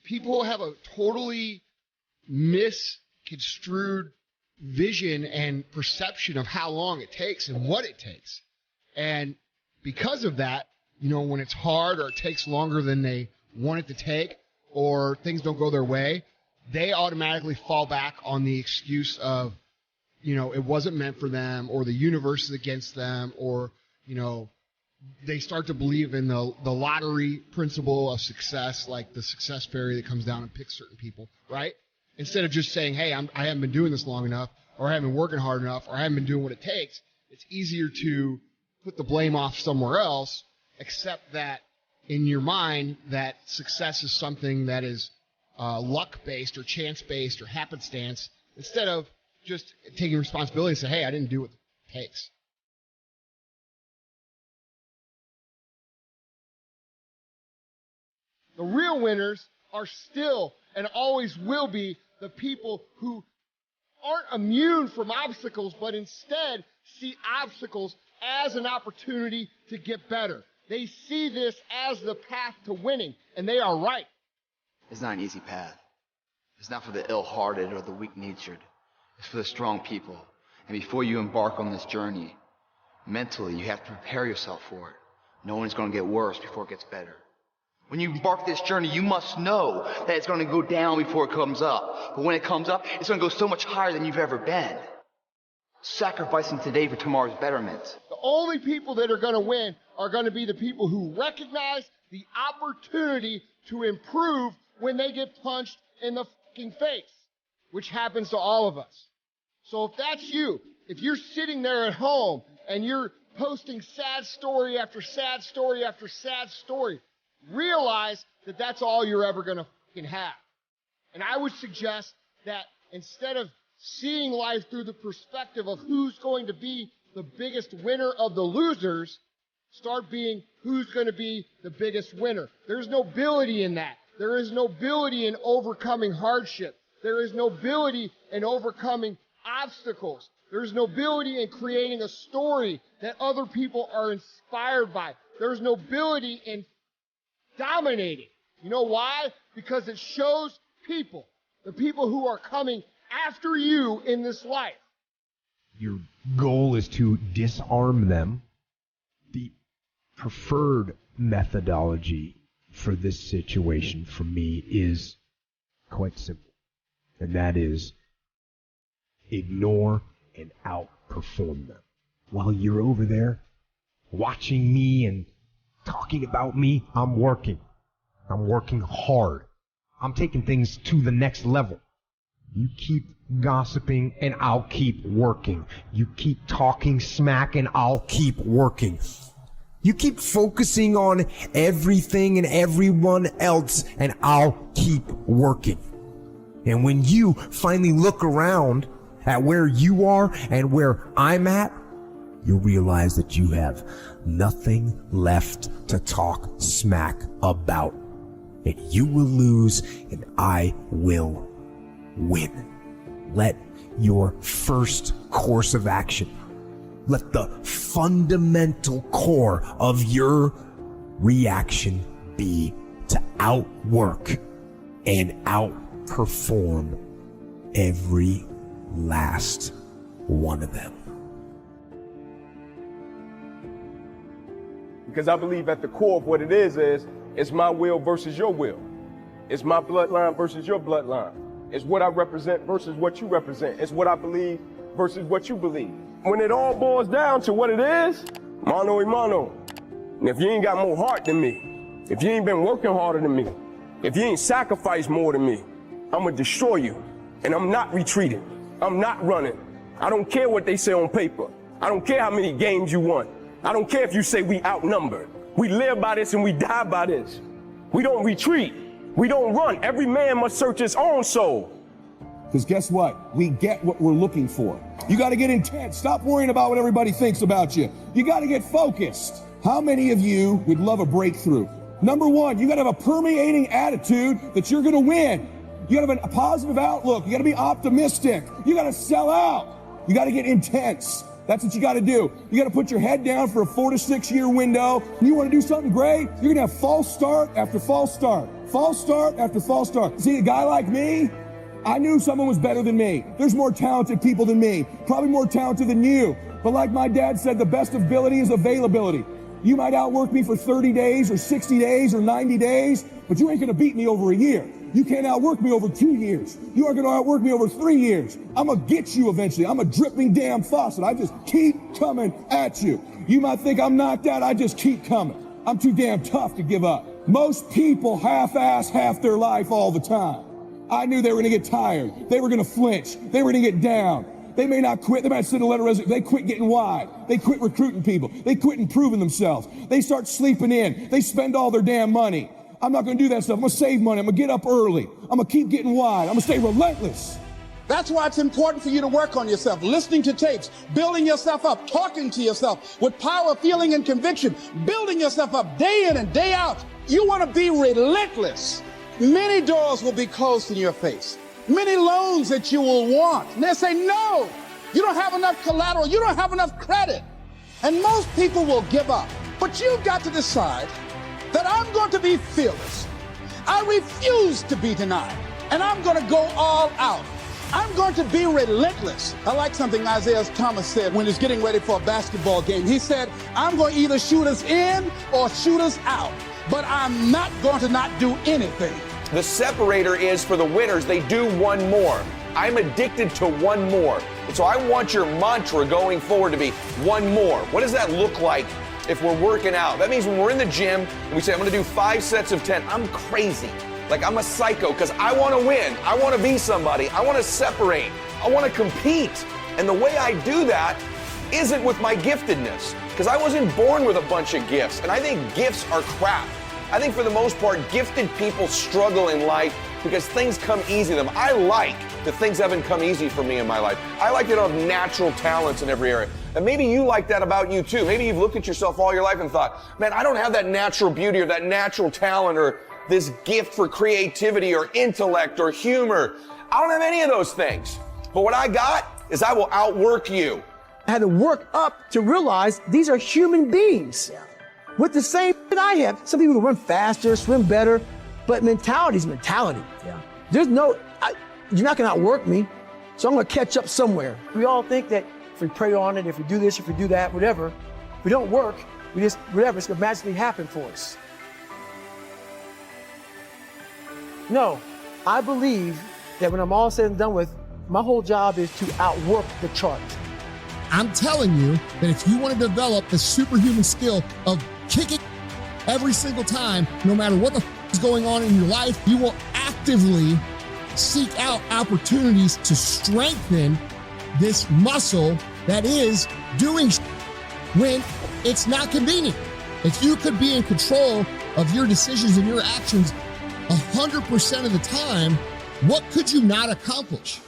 people have a totally misconstrued vision and perception of how long it takes and what it takes. And because of that, you know, when it's hard or it takes longer than they want it to take or things don't go their way, they automatically fall back on the excuse of, you know, it wasn't meant for them, or the universe is against them, or, you know, they start to believe in the lottery principle of success, like the success fairy that comes down and picks certain people, right? Instead of just saying, hey, I haven't been doing this long enough, or I haven't been working hard enough, or I haven't been doing what it takes, it's easier to put the blame off somewhere else, except that in your mind that success is something that is luck-based or chance-based or happenstance, instead of just taking responsibility and say, hey, I didn't do what it takes. The real winners are still and always will be the people who aren't immune from obstacles, but instead see obstacles as an opportunity to get better. They see this as the path to winning, and they are right. It's not an easy path. It's not for the ill-hearted or the weak-natured. It's for the strong people. And before you embark on this journey, mentally, you have to prepare yourself for it, knowing it's going to get worse before it gets better. When you embark this journey, you must know that it's going to go down before it comes up. But when it comes up, it's going to go so much higher than you've ever been. Sacrificing today for tomorrow's betterment. The only people that are going to win are going to be the people who recognize the opportunity to improve when they get punched in the fucking face, which happens to all of us. So if that's you, if you're sitting there at home and you're posting sad story after sad story after sad story, realize that that's all you're ever going to fucking have. And I would suggest that instead of seeing life through the perspective of who's going to be the biggest winner of the losers, start being who's going to be the biggest winner. There's nobility in that. There is nobility in overcoming hardship. There is nobility in overcoming obstacles. There's nobility in creating a story that other people are inspired by. There's nobility in dominating. You know why? Because it shows people, the people who are coming after you in this life. Your goal is to disarm them. The preferred methodology for this situation for me is quite simple. And that is ignore and outperform them. While you're over there watching me and talking about me, I'm working. I'm working hard. I'm taking things to the next level. You keep gossiping and I'll keep working. You keep talking smack and I'll keep working. You keep focusing on everything and everyone else and I'll keep working. And when you finally look around at where you are and where I'm at, you'll realize that you have nothing left to talk smack about. And you will lose and I will win. Let your first course of action, let the fundamental core of your reaction be to outwork and outperform every last one of them. Because I believe at the core of what it is it's my will versus your will. It's my bloodline versus your bloodline. It's what I represent versus what you represent. It's what I believe versus what you believe. When it all boils down to what it is, mano a mano. And if you ain't got more heart than me, if you ain't been working harder than me, if you ain't sacrificed more than me, I'm gonna destroy you. And I'm not retreating. I'm not running. I don't care what they say on paper. I don't care how many games you won. I don't care if you say we outnumbered. We live by this and we die by this. We don't retreat. We don't run. Every man must search his own soul. Because guess what? We get what we're looking for. You got to get intense. Stop worrying about what everybody thinks about you. You got to get focused. How many of you would love a breakthrough? Number one, you got to have a permeating attitude that you're going to win. You got to have a positive outlook. You got to be optimistic. You got to sell out. You got to get intense. That's what you got to do. You got to put your head down for a 4 to 6 year window. You want to do something great, you're going to have false start after false start. False start after false start. See, a guy like me, I knew someone was better than me. There's more talented people than me, probably more talented than you. But like my dad said, the best ability is availability. You might outwork me for 30 days or 60 days or 90 days, but you ain't going to beat me over a year. You can't outwork me over 2 years. You aren't going to outwork me over 3 years. I'm going to get you eventually. I'm a dripping damn faucet. I just keep coming at you. You might think I'm knocked out. I just keep coming. I'm too damn tough to give up. Most people half-ass half their life all the time. I knew they were going to get tired. They were going to flinch. They were going to get down. They may not quit. They might send a letter of resignation. They quit getting wide. They quit recruiting people. They quit improving themselves. They start sleeping in. They spend all their damn money. I'm not going to do that stuff. I'm going to save money. I'm going to get up early. I'm going to keep getting wide. I'm going to stay relentless. That's why it's important for you to work on yourself, listening to tapes, building yourself up, talking to yourself with power, feeling, and conviction, building yourself up day in and day out. You want to be relentless. Many doors will be closed in your face. Many loans that you will want. And they'll say, no, you don't have enough collateral. You don't have enough credit. And most people will give up. But you've got to decide that I'm going to be fearless. I refuse to be denied. And I'm going to go all out. I'm going to be relentless. I like something Isaiah Thomas said when he's getting ready for a basketball game. He said, I'm going to either shoot us in or shoot us out. But I'm not going to not do anything. The separator is for the winners. They do one more. I'm addicted to one more. And so I want your mantra going forward to be one more. What does that look like if we're working out? That means when we're in the gym and we say, I'm going to do 5 sets of 10, I'm crazy. Like I'm a psycho because I want to win. I want to be somebody. I want to separate. I want to compete. And the way I do that isn't with my giftedness, because I wasn't born with a bunch of gifts. And I think gifts are crap. I think for the most part, gifted people struggle in life because things come easy to them. I like that things haven't come easy for me in my life. I like that I have natural talents in every area. And maybe you like that about you too. Maybe you've looked at yourself all your life and thought, man, I don't have that natural beauty or that natural talent or this gift for creativity or intellect or humor. I don't have any of those things. But what I got is I will outwork you. I had to work up to realize these are human beings with the same that I have. Some people run faster, swim better, but mentality is mentality. There's no, you're not gonna outwork me, so I'm gonna catch up somewhere. We all think that if we pray on it, if we do this, if we do that, whatever, if we don't work, we just, whatever, it's gonna magically happen for us. No, I believe that when I'm all said and done with, my whole job is to outwork the chart. I'm telling you that if you want to develop the superhuman skill of kicking every single time, no matter what the is going on in your life, you will actively seek out opportunities to strengthen this muscle that is doing when it's not convenient. If you could be in control of your decisions and your actions 100% of the time, what could you not accomplish?